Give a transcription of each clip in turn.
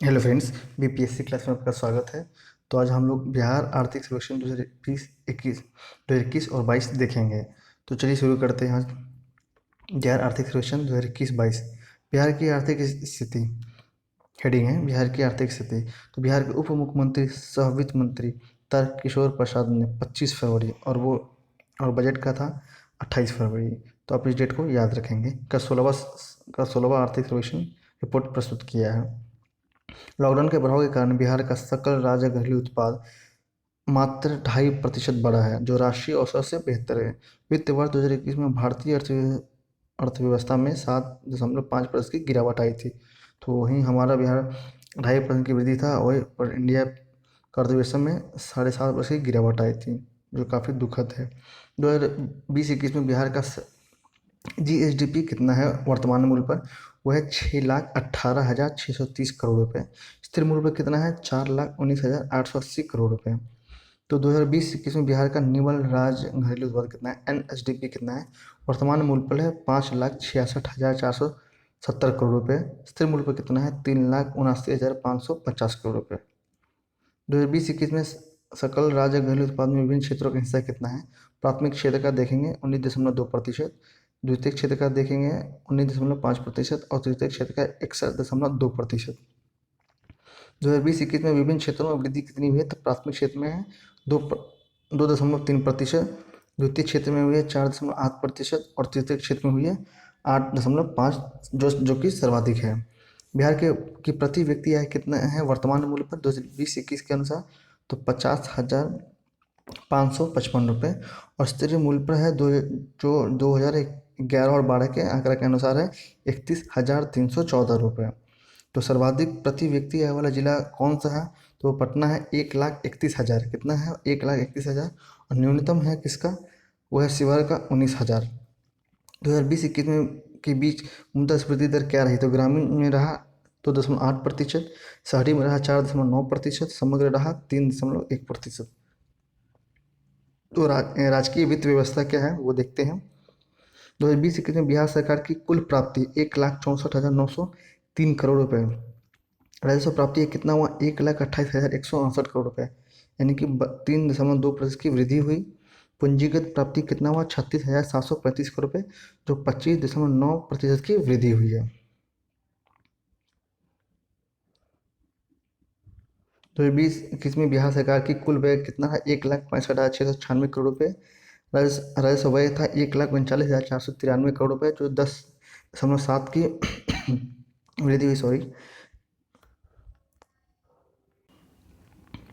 Hello friends, BPSC class में आपका स्वागत है। तो आज हम लोग बिहार आर्थिक सर्वेक्षण 2021 और 22 देखेंगे। तो चलिए शुरू करते हैं। आज बिहार आर्थिक सर्वेक्षण 2021-22 बिहार की आर्थिक स्थिति हेडिंग है बिहार की आर्थिक स्थिति। तो बिहार के उप मुख्यमंत्री सह वित्त मंत्री तारकिशोर प्रसाद ने 25 फरवरी और बजट का था 28 फरवरी। तो आप इस डेट को याद रखेंगे। का 16वां आर्थिक सर्वेक्षण रिपोर्ट प्रस्तुत किया है। लॉकडाउन के प्रभाव के कारण बिहार का सकल राज्य घरेलू उत्पाद मात्र 2.5% बढ़ा है, जो राष्ट्रीय औसत से बेहतर है। वित्त वर्ष 2021 में भारतीय अर्थव्यवस्था में 7.5% की गिरावट आई थी। तो वहीं हमारा बिहार 2.5% की वृद्धि था, वही पर इंडिया का अर्थव्यवस्था में 7.5% की गिरावट आई थी, जो काफ़ी दुखद है। 2020-21 में बिहार का जीएसडीपी कितना है वर्तमान मूल्य पर? वो है 6,18,630 करोड़ रुपए। स्थिर मूल्य पर कितना है? 4,19,880 करोड़ रुपए। तो 2020-21 में बिहार का निवल राज्य घरेलू उत्पाद कितना है, एनएसडीपी कितना है? वर्तमान मूल्य पर है 5,66,470 करोड़ रुपए। स्थिर मूल्य पर कितना है? 3,79,550 करोड़ रुपए। 2020-21 में सकल राज्य घरेलू उत्पाद में विभिन्न क्षेत्रों का हिस्सा कितना है? प्राथमिक क्षेत्र का देखेंगे 19.2%, द्वितीय क्षेत्र का देखेंगे 19.5% और तृतीय क्षेत्र का 61.2%। 2020-21 में विभिन्न क्षेत्रों में वृद्धि कितनी हुई है? तो प्राथमिक क्षेत्र में है 2.3%, द्वितीय क्षेत्र में हुई है 4.8% और तृतीय क्षेत्र में हुई है 8.5, जो कि सर्वाधिक है। बिहार की प्रति व्यक्ति आय कितना है वर्तमान मूल्य पर 2020-21 के अनुसार? तो 50,555 रुपये। और स्थिर मूल्य पर है जो 2011 और 12 के आंकड़ा के अनुसार है 31,314 रुपये। तो सर्वाधिक प्रति व्यक्ति आय वाला जिला कौन सा है? तो पटना है 1,31,000। कितना है? 1,31,000। और न्यूनतम है किसका? वो है शिवहर का 19,000। 2020-21 में के बीच मुद्रास्फीति दर क्या रही? तो ग्रामीण में रहा 2.8%, शहरी में रहा 4.9%, समग्र रहा 3.1%। तो राजकीय वित्त व्यवस्था क्या है वो देखते हैं। 2020-21 में बिहार सरकार की कुल प्राप्ति 1,64,903 करोड़ रुपए। राजस्व प्राप्ति कितना हुआ? 1,28,168 करोड़ रुपए, यानी कि 3.2% की वृद्धि हुई। पूंजीगत प्राप्ति कितना हुआ? 36,735 करोड़ रुपए, जो 25.9% की वृद्धि हुई है। तो 20-21 में बिहार सरकार की कुल व्यय कितना है? 1,65,696 करोड़ रुपए। राजस्व व्यय था 1,39,493 करोड़ रुपए, जो 10.7 की वृद्धि हुई। सॉरी।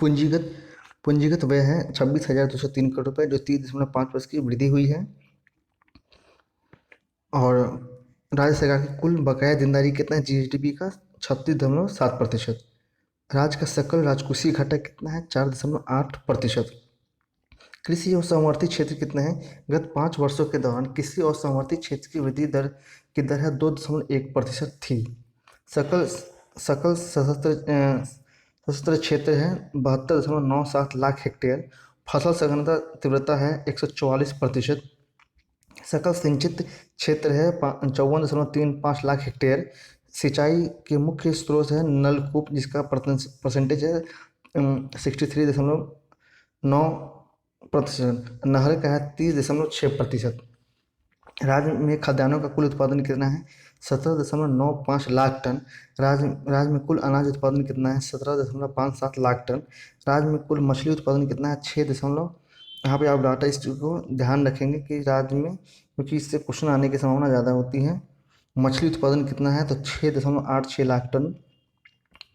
पूंजीगत पूंजीगत व्यय है 26,203 करोड़ रुपए, जो 30.5% की वृद्धि हुई है। और राज्य सरकार की कुल बकाया देनदारी कितना है जीएसडीपी का? 36.7%। राज्य का सकल राजकोषीय घाटा कितना है? 4.8%। कृषि और समवर्ती क्षेत्र कितने हैं? गत 5 वर्षों के दौरान कृषि और समवर्ती क्षेत्र की वृद्धि दर है 2.1% थी। सकल सकल सशस्त्र क्षेत्र है 72.97 लाख हेक्टेयर। फसल संघनता तीव्रता है 144%। सकल सिंचित क्षेत्र है 54.35 लाख हेक्टेयर। सिंचाई के मुख्य स्रोत है नलकूप, जिसका परसेंटेज है 63.9%। नहर का है 30.6%। राज्य में खाद्यान्नों का कुल उत्पादन कितना है? 17.95 लाख टन। राज्य में कुल अनाज उत्पादन कितना है? 17.57 लाख टन। राज्य में कुल मछली उत्पादन कितना है? 6 दशमलव। यहाँ पे आप डाटा इस चीज़ को ध्यान रखेंगे कि राज्य में, क्योंकि इससे क्वेश्चन आने की संभावना ज़्यादा होती है। मछली उत्पादन कितना है? तो 6.86 लाख टन।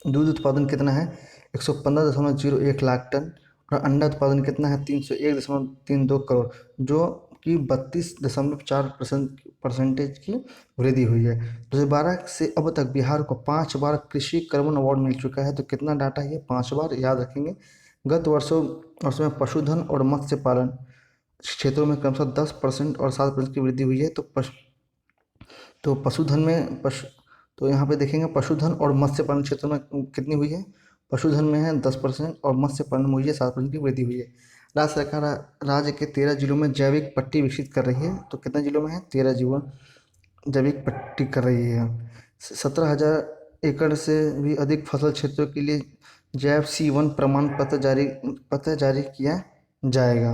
दूध उत्पादन कितना है? 115.01 लाख टन। और अंडा उत्पादन कितना है? 301.32 करोड़, जो कि 32.4% परसेंटेज की वृद्धि हुई है। 2012 से अब तक बिहार को 5 बार कृषि कर्मण अवार्ड मिल चुका है। तो कितना डाटा है? 5 बार, याद रखेंगे। गत वर्षों में पशुधन और मत्स्य पालन क्षेत्रों में क्रमशः 10% और 7% की वृद्धि हुई है। तो पशुधन में तो यहाँ पे देखेंगे पशुधन और मत्स्य पालन क्षेत्र में कितनी हुई है? पशुधन में है 10% और मत्स्य पालन में हुई है 7% की वृद्धि हुई है। राज्य सरकार राज्य के 13 जिलों में जैविक पट्टी विकसित कर रही है। तो कितने जिलों में है? 13 जिलों जैविक पट्टी कर रही है। 17,000 एकड़ से भी अधिक फसल क्षेत्रों के लिए जैव C1 प्रमाण पत्र जारी किया जाएगा।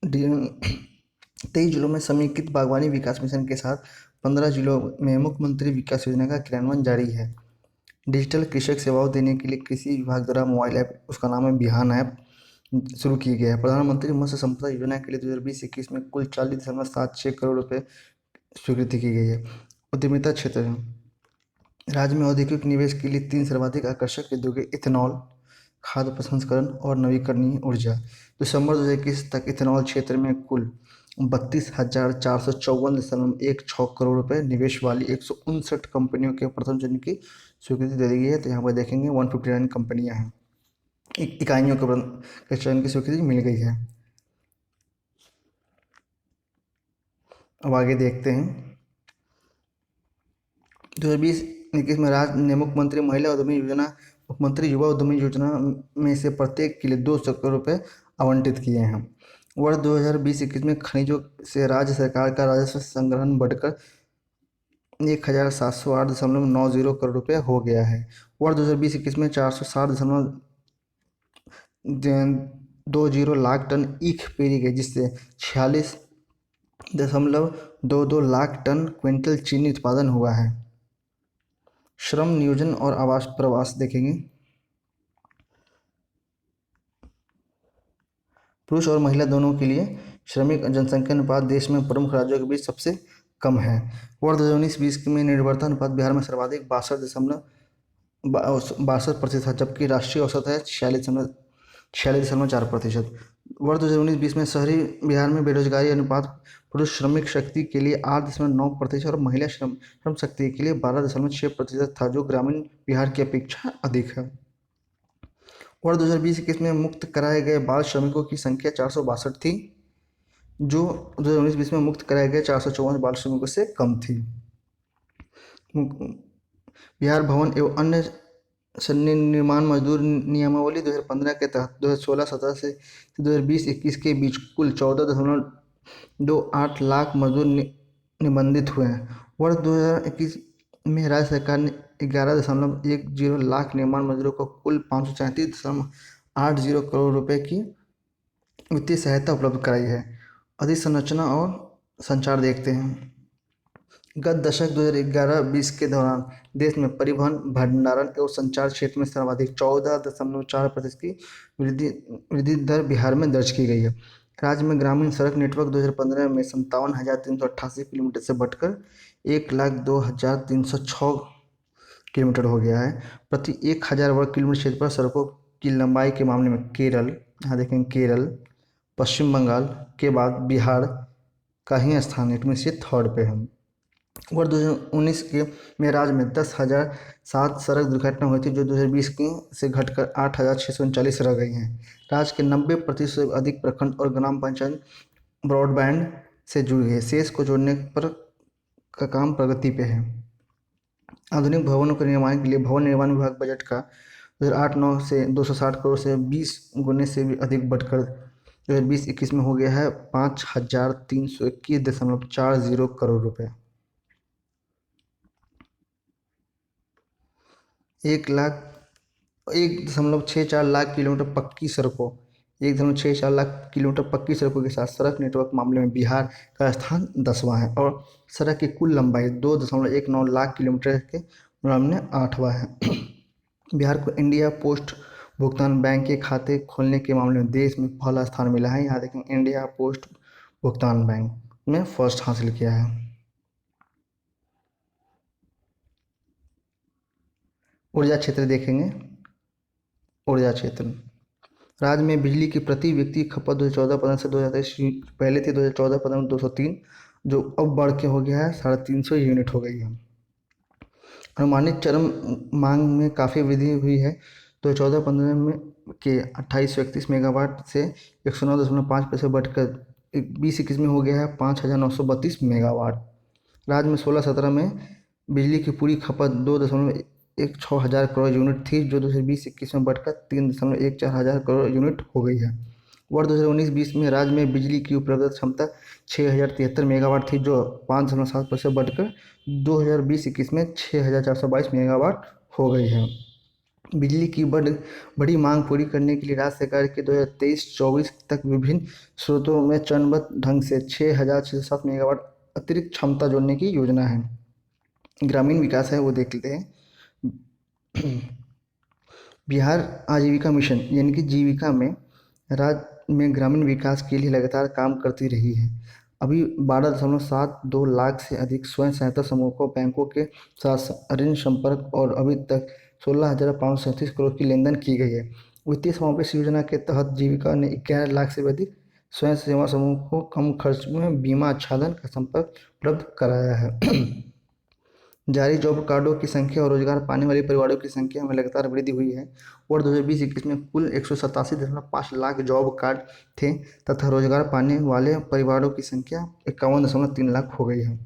23 जिलों में समेकित बागवानी विकास मिशन के साथ 15 जिलों में मुख्यमंत्री विकास योजना का क्रियान्वयन जारी है। डिजिटल कृषक सेवाओं देने के लिए कृषि विभाग द्वारा मोबाइल ऐप, उसका नाम है बिहान ऐप, शुरू की गई है। प्रधानमंत्री मत्स्य संपदा योजना के लिए 2020-21 में कुल 40.76 करोड़ रुपए स्वीकृति की गई है। उद्यमिता क्षेत्र, राज्य में औद्योगिक निवेश के लिए 3 सर्वाधिक आकर्षक उद्योग इथेनॉल, खाद्य प्रसंस्करण और नवीकरणीय ऊर्जा। दिसंबर 2021 तक इथेनॉल क्षेत्र में कुल 32,454.16 करोड़ रुपए निवेश वाली 159 कंपनियों के प्रथम चरण की स्वीकृति दे दी गई है। तो यहाँ पर देखेंगे 159 कंपनियां हैं, इकाइयों के चयन की स्वीकृति मिल गई है। अब आगे देखते हैं। 2020-21 में राज्य ने मुख्यमंत्री महिला उद्यमी योजना, मुख्यमंत्री युवा उद्यमी योजना में से प्रत्येक के लिए 200 करोड़ रुपए आवंटित किए हैं। वर्ष 2020-21 में खनिजों से राज्य सरकार का राजस्व संग्रहण बढ़कर 1,708.90 करोड़ रुपए हो गया है। वर्ष 2020-21 में 460.20 लाख टन ईख पेरी गई, जिससे 46.22 लाख टन क्विंटल चीनी उत्पादन हुआ है। श्रम नियोजन और आवास प्रवास देखेंगे। पुरुष और महिला दोनों के लिए श्रमिक जनसंख्या अनुपात देश में प्रमुख राज्यों के बीच सबसे कम है। वर्ष 2019-20 में निर्भरता अनुपात बिहार में सर्वाधिक 62.62% है, जबकि राष्ट्रीय औसत है 46.4%। वर्ष 2019-20 में शहरी बिहार में बेरोजगारी अनुपात पुरुष श्रमिक शक्ति के लिए 8.9% और महिला श्रम शक्ति के लिए 12.6% था, जो ग्रामीण बिहार की अपेक्षा अधिक है। वर्ष 2020-21 में मुक्त कराए गए बाल श्रमिकों की संख्या 462 थी, जो 2019-20 में मुक्त कराए गए 454 बाल श्रमिकों से कम थी। बिहार भवन एवं अन्य निर्माण मजदूर नियमावली 2015 के तहत 2016-17 से 2020-21 के बीच कुल 14.28 लाख मजदूर निबंधित हुए हैं। वर्ष 2021 में राज्य सरकार ने 11.10 लाख निर्माण मजदूरों को कुल 537.80 करोड़ रुपए की वित्तीय सहायता उपलब्ध कराई है। अधिसंरचना और संचार देखते हैं। गत दशक 2011-20 के दौरान देश में परिवहन, भंडारण एवं संचार क्षेत्र में सर्वाधिक 14.4% की वृद्धि दर बिहार में दर्ज की गई है। राज्य में ग्रामीण सड़क नेटवर्क 2015 में 57,388 किलोमीटर से बढ़कर 1,02,306 किलोमीटर हो गया है। प्रति 1,000 वर्ग किलोमीटर क्षेत्र पर सड़कों की लंबाई के मामले में केरल, यहाँ देखेंगे केरल, पश्चिम बंगाल के बाद बिहार का ही स्थान इनमें से थर्ड पे है। वर्ष 2019 के में राज्य में 10,007 सड़क दुर्घटना हुई थी, जो 2020 की से घटकर 8,639 रह गई हैं। राज्य के 90% से अधिक प्रखंड और ग्राम पंचायत ब्रॉडबैंड से जुड़ी है। शेष को जोड़ने पर का काम प्रगति पे है। आधुनिक भवनों के निर्माण के लिए भवन निर्माण विभाग बजट का 2008-9 से 260 करोड़ से 20 गुने से भी अधिक बढ़कर 2020-21 में हो गया है 5,321.40 करोड़ रुपए। 1.64 लाख किलोमीटर पक्की सड़कों 1.64 लाख किलोमीटर पक्की सड़कों के साथ सड़क नेटवर्क मामले में बिहार का स्थान 10वां है और सड़क की कुल लंबाई 2.19 लाख किलोमीटर के मामले में 8वां है। बिहार को इंडिया पोस्ट भुगतान बैंक के खाते खोलने के मामले में देश में पहला स्थान मिला है। यहाँ देखें इंडिया पोस्ट भुगतान बैंक में फर्स्ट हासिल किया है। ऊर्जा क्षेत्र देखेंगे। ऊर्जा क्षेत्र, राज्य में बिजली की प्रति व्यक्ति खपत 2014-15 से 2023 पहले थी 2014-15 में 203, जो अब बढ़ के हो गया है 350 यूनिट हो गई है। अनुमानित चरम मांग में काफ़ी वृद्धि हुई है। 2014-15 में के 2831 मेगावाट से 109.5% बढ़कर 2021 में हो गया है 5,932 मेगावाट। राज्य में 16-17 में बिजली की पूरी खपत 2.16 हज़ार करोड़ यूनिट थी, जो 2020-21 में बढ़कर 3.14 हज़ार करोड़ यूनिट हो गई है। वर्ष 2019-20 में राज्य में बिजली की उपलब्ध क्षमता 6073 मेगावाट थी, जो 5.7% बढ़कर 2020-21 में 6422 मेगावाट हो गई है। बिजली की बड़ी मांग पूरी करने के लिए राज्य सरकार के 2023-24 तक विभिन्न स्रोतों में चरणबद्ध ढंग से 6607 मेगावाट अतिरिक्त क्षमता जोड़ने की योजना है। ग्रामीण विकास है वो देख लेते हैं। बिहार आजीविका मिशन यानी कि जीविका में राज्य में ग्रामीण विकास के लिए लगातार काम करती रही है। अभी 12.72 लाख से अधिक स्वयं सहायता समूह को बैंकों के साथ ऋण संपर्क और अभी तक 16,537 करोड़ की लेन देन की गई है। वित्तीय समावेश योजना के तहत जीविका ने 11 लाख से अधिक स्वयं सेवा समूह को कम खर्च में बीमा आच्छादन का संपर्क उपलब्ध कराया है। जारी जॉब कार्डों की संख्या और रोजगार पाने वाले परिवारों की संख्या में लगातार वृद्धि हुई है। वर्ष 2020-21 में कुल 187.5 लाख जॉब कार्ड थे तथा रोजगार पाने वाले परिवारों की संख्या 51.3 लाख हो गई है।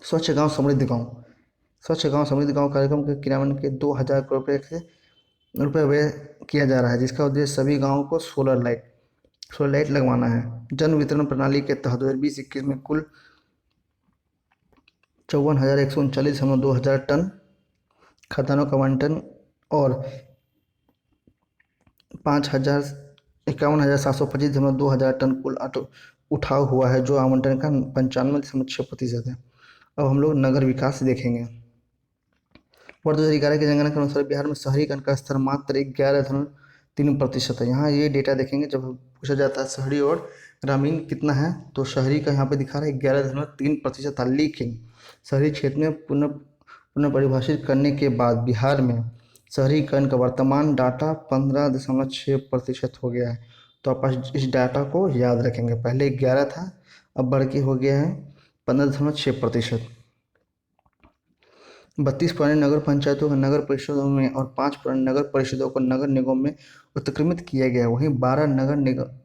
स्वच्छ गांव समृद्ध गांव समृद्ध गांव कार्यक्रम के क्रियान्वयन के 2000 करोड़ रुपये व्यय किया जा रहा है, जिसका उद्देश्य सभी गाँवों को सोलर लाइट लगवाना है। जन वितरण प्रणाली के तहत 2020-21 में कुल 54,139.2 हज़ार टन खाद्यान्नों का आवंटन और 51,725.2 हज़ार टन कुल उठाव हुआ है, जो आवंटन का 95.6% है। अब हम लोग नगर विकास देखेंगे। वर्ष 2011 की जनगणना के अनुसार बिहार में शहरीकरण का स्तर मात्र 11.3% है। यहाँ ये डेटा देखेंगे, जब पूछा जाता है शहरी और ग्रामीण कितना है, तो शहरी का यहाँ पे दिखा रहा है 11.3% था, लेकिन शहरी क्षेत्र में पुनः परिभाषित करने के बाद बिहार में शहरीकरण का वर्तमान डाटा 15.6% हो गया है। तो आप इस डाटा को याद रखेंगे, पहले 11 था, अब बढ़ के हो गया है 15.6%। 32 पुराने नगर पंचायतों को नगर परिषदों में और 5 पुराने नगर परिषदों को नगर निगम में उत्क्रमित किया गया है। वहीं 12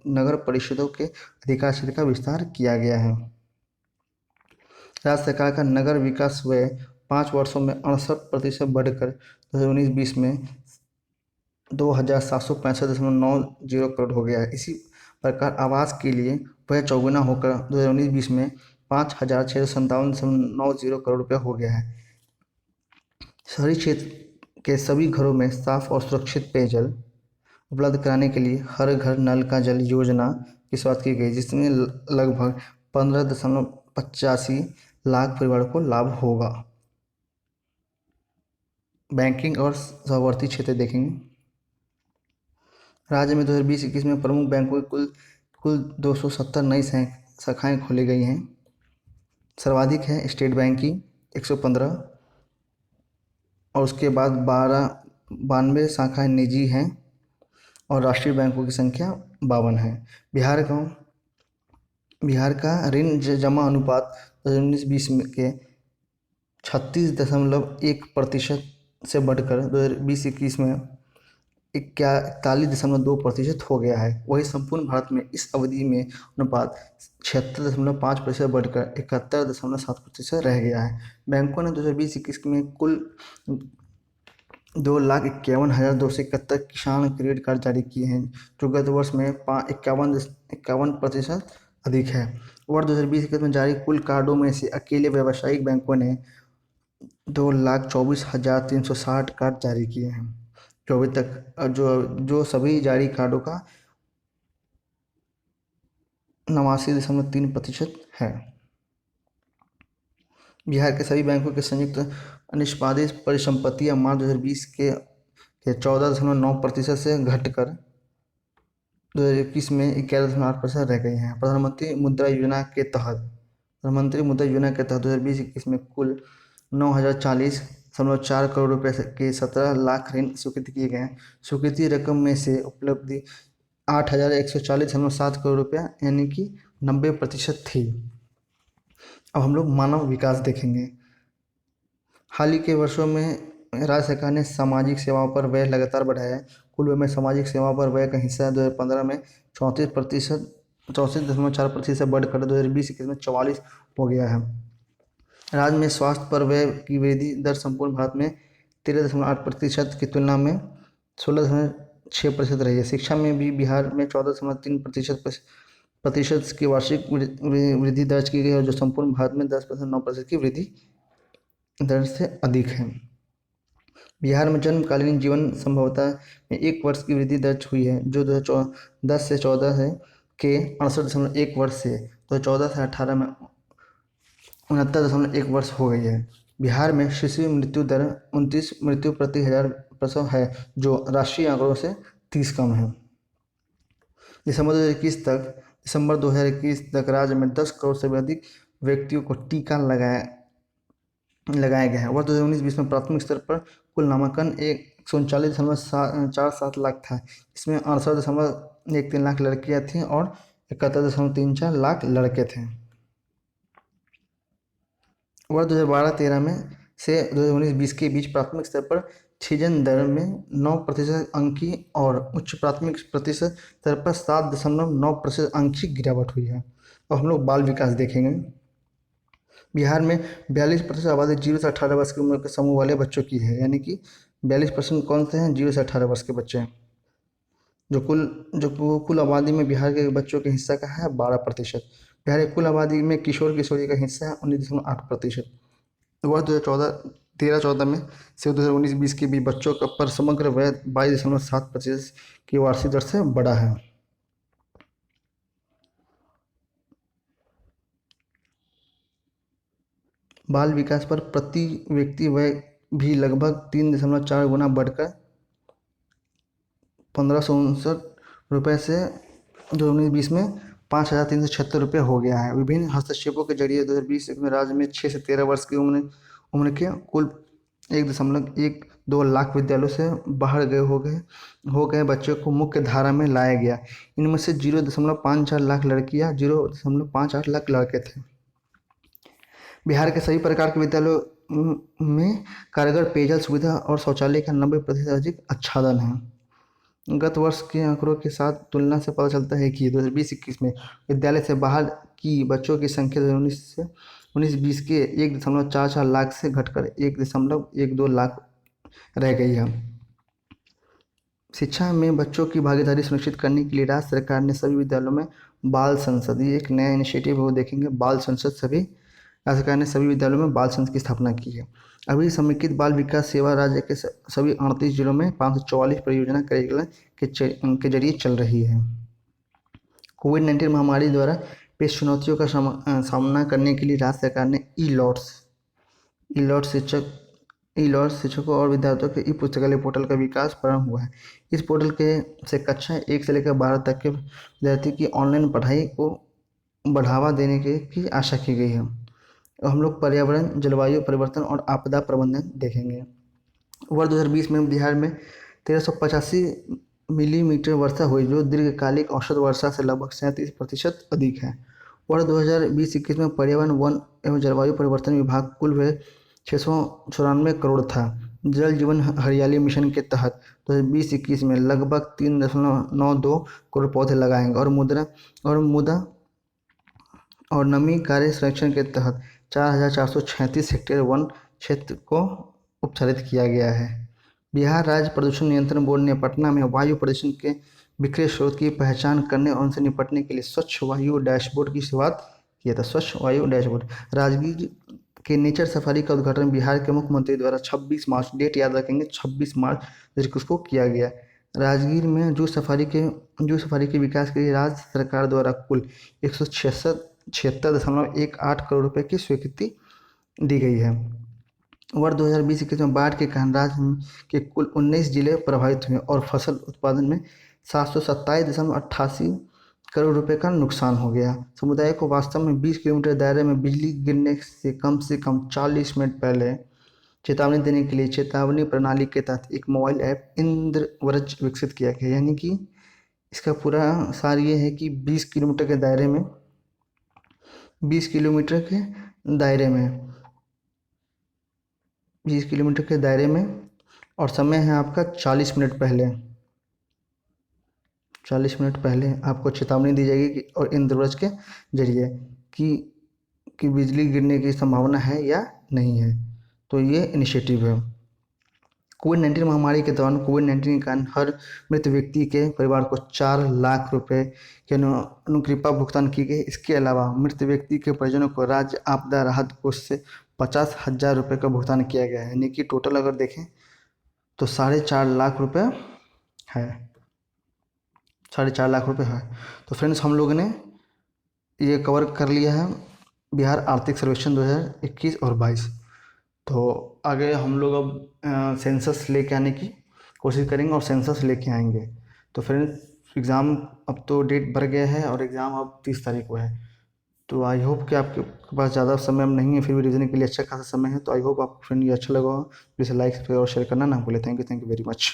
नगर परिषदों के अधिकार क्षेत्र का विस्तार किया गया है। राज्य सरकार का नगर विकास व्यय 5 वर्षों में 68% बढ़कर 2019-20 में 2,765.90 करोड़ हो गया है। इसी प्रकार आवास के लिए व्यय चौगुना होकर 2019-20 में 5,657.90 करोड़ रुपया हो गया है। शहरी क्षेत्र के सभी घरों में साफ और सुरक्षित पेयजल उपलब्ध कराने के लिए हर घर नल का जल योजना की शुरुआत की गई, जिसमें लगभग 15.85 लाख परिवारों को लाभ होगा। बैंकिंग और सहवर्ती क्षेत्र देखेंगे। राज्य में 2020-21 में प्रमुख बैंकों की कुल 270 नई शाखाएँ खोली गई हैं। सर्वाधिक है स्टेट बैंक की 115 और उसके बाद 92 शाखाएँ निजी हैं और राष्ट्रीय बैंकों की संख्या 52 है। बिहार का ऋण जमा अनुपात 2019-20 के 36.1% से बढ़कर 2020-21 में 41.2% हो गया है। वही संपूर्ण भारत में इस अवधि में अनुपात 76.5% बढ़कर 71.7% रह गया है। बैंकों ने 2020-21 में कुल 2,51,271 किसान क्रेडिट कार्ड जारी किए हैं, जो गत वर्ष में 51% अधिक है। वर्ष 2020-21 में जारी कुल कार्डों में से अकेले व्यावसायिक बैंकों ने 2,24,360 कार्ड जारी किए हैं, जो अभी तक जो सभी जारी कार्डों का 89.3% है। बिहार के सभी बैंकों के संयुक्त निष्पादित परिसंपत्तियां मार्च 2020 के 14.9% से घटकर 2021 में 11.8% रह गई हैं। प्रधानमंत्री मुद्रा योजना के तहत 2020-21 में कुल 9,040.4 करोड़ रुपये के 17 लाख ऋण स्वीकृत किए गए हैं। स्वीकृति रकम में से उपलब्धि 8,140.7 करोड़ रुपया यानी कि 90% थी। अब हम लोग मानव विकास देखेंगे। हाल ही के वर्षों में राज्य सरकार ने सामाजिक सेवाओं पर व्यय लगातार बढ़ाया है। कुल व्यय में सामाजिक सेवाओं पर व्यय का हिस्सा 2015 में 34.4% से बढ़कर 2020-21 में 44 हो गया है। राज्य में स्वास्थ्य पर व्यय की वृद्धि दर संपूर्ण भारत में 13.8% की तुलना में 6% रही है। शिक्षा में भी बिहार में 14.3% की वार्षिक वृद्धि दर्ज की गई है, जो संपूर्ण भारत में 10.9% की वृद्धि दर से अधिक है। बिहार में जन्मकालीन जीवन संभवतः में 1 वर्ष की वृद्धि दर्ज हुई है, जो 2010 से 14 है के 68.1 वर्ष से 2014 से 18 में 69.1 वर्ष हो गई है। बिहार में शिशु मृत्यु दर 29 मृत्यु प्रति 1000 प्रसव है, जो राष्ट्रीय आंकड़ों से 30 कम है। दिसंबर 2021 तक राज्य में 10 करोड़ से भी अधिक व्यक्तियों को टीका लगाया गया है। वर्ष 2019-20 में प्राथमिक स्तर पर कुल नामांकन 139.47 लाख था। इसमें 68.13 लाख लड़कियां थीं और 71.34 लाख लड़के थे। वर्ष 2012-13 में से 2019-20 के बीच प्राथमिक स्तर पर छीजन दर में 9% अंकी और उच्च प्राथमिक प्रतिशत स्तर पर 7.9% अंकी गिरावट हुई है। अब हम लोग बाल विकास देखेंगे। बिहार में 42% आबादी 0 से 18 वर्ष की उम्र के समूह वाले बच्चों की है, यानी कि 42% कौन से हैं? 0 से 18 वर्ष के बच्चे हैं। जो कुल आबादी में बिहार के बच्चों के हिस्सा का है 12%। बिहार की कुल आबादी में किशोर किशोरी का हिस्सा है 19.8%। वर्ष 2013-14 में से 2019-20 के बीच बच्चों का पर समग्र व्यय 22.7% की वार्षिक दर से बढ़ा है। बाल विकास पर प्रति व्यक्ति व्यय भी लगभग 3.4 गुना बढ़कर 1559 रुपये से 2019-20 में 5,376 रुपये हो गया है। विभिन्न हस्तक्षेपों के जरिए 2020 में राज्य में 6 से 13 वर्ष की उम्र के कुल 1.12 लाख विद्यालयों से बाहर हो गए बच्चों को मुख्य धारा में लाया गया। इनमें से 0.54 लाख लड़कियां, 0.58 लाख लड़के थे। बिहार के सभी प्रकार के विद्यालयों में कारगर पेयजल सुविधा और शौचालय का 90% अधिक आच्छादन है। गत वर्ष के आंकड़ों के साथ तुलना से पता चलता है कि 2020-21 में विद्यालय से बाहर की बच्चों की संख्या 2019-20 के 1.44 लाख से घटकर 1.12 लाख रह गई है। शिक्षा में बच्चों की भागीदारी सुनिश्चित करने के लिए राज्य सरकार ने सभी विद्यालयों में बाल संसद, ये एक नया इनिशिएटिव है, वो देखेंगे। बाल संसद राज्य सरकार ने सभी विद्यालयों में बाल संसद की स्थापना की है। अभी समेकित बाल विकास सेवा राज्य के सभी 38 जिलों में 544 परियोजना कार्यक्रम के जरिए चल रही है। कोविड-19 महामारी द्वारा पेश चुनौतियों का सामना करने के लिए राज्य सरकार ने ई लॉट्स शिक्षकों और विद्यार्थियों के ई पुस्तकालय पोर्टल का विकास प्रारंभ हुआ है। इस पोर्टल से कक्षा 1 से लेकर 12 तक के विद्यार्थी की ऑनलाइन पढ़ाई को बढ़ावा देने की आशा की गई है। हम लोग पर्यावरण, जलवायु परिवर्तन और आपदा प्रबंधन देखेंगे। वर्ष 2020 में बिहार में 1385 मिलीमीटर वर्षा हुई, जो दीर्घकालिक औसत वर्षा से लगभग 37% अधिक है। वर्ष 2020-21 में पर्यावरण, वन एवं जलवायु परिवर्तन विभाग कुल व्यय 694 करोड़ था। जल जीवन हरियाली मिशन के तहत 2020-21 में लगभग 3.92 करोड़ पौधे लगाएंगे और और नमी कार्य संरक्षण के तहत 4,436 हेक्टेयर वन क्षेत्र को उपचारित किया गया है। बिहार राज्य प्रदूषण नियंत्रण बोर्ड ने पटना में वायु प्रदूषण के बिखरे स्रोत की पहचान करने और उनसे निपटने के लिए स्वच्छ वायु डैशबोर्ड की शुरुआत किया था। स्वच्छ वायु डैशबोर्ड। राजगीर के नेचर सफारी का उद्घाटन बिहार के मुख्यमंत्री द्वारा 26 मार्च, डेट याद रखेंगे, 26 मार्च को किया गया। राजगीर में जू सफारी के विकास के लिए राज्य सरकार द्वारा कुल 176.18 करोड़ रुपए की स्वीकृति दी गई है। वर्ष 2020-21 में बाढ़ के कारण राज्य के कुल 19 जिले प्रभावित हुए और फसल उत्पादन में 727.88 करोड़ रुपए का नुकसान हो गया। समुदाय को वास्तव में 20 किलोमीटर दायरे में बिजली गिरने से कम 40 मिनट पहले चेतावनी देने के लिए चेतावनी प्रणाली के तहत एक मोबाइल ऐप इंद्रवज्र विकसित किया गया। यानी कि इसका पूरा सार ये है कि 20 किलोमीटर के दायरे में 20 किलोमीटर के दायरे में और समय है आपका 40 मिनट पहले आपको चेतावनी दी जाएगी और इंद्रवज्र के जरिए कि बिजली गिरने की संभावना है या नहीं है। तो ये इनिशिएटिव है। कोविड-19 महामारी के दौरान कोविड-19 के कारण हर मृत व्यक्ति के परिवार को 4 लाख रुपए की अनुकंपा भुगतान की गई। इसके अलावा मृत व्यक्ति के परिजनों को राज्य आपदा राहत कोष से 50,000 रुपये का भुगतान किया गया है। यानी कि टोटल अगर देखें तो 4.5 लाख रुपये है, 4.5 लाख रुपये है। तो फ्रेंड्स हम लोगों ने ये कवर कर लिया है बिहार आर्थिक सर्वेक्षण 2021 और 22। तो आगे हम लोग अब सेंसस लेके आने की कोशिश करेंगे और सेंसस लेके आएंगे। तो फ्रेंड्स एग्ज़ाम अब तो डेट बढ़ गया है और एग्ज़ाम अब 30 तारीख को है। तो आई होप कि आपके पास ज़्यादा समय अब नहीं है, फिर भी रिविजन के लिए अच्छा खासा समय है। तो आई होप आपको फ्रेंड ये अच्छा लगा हो। प्लीज़ लाइक और शेयर करना ना भूलें। Thank you very much.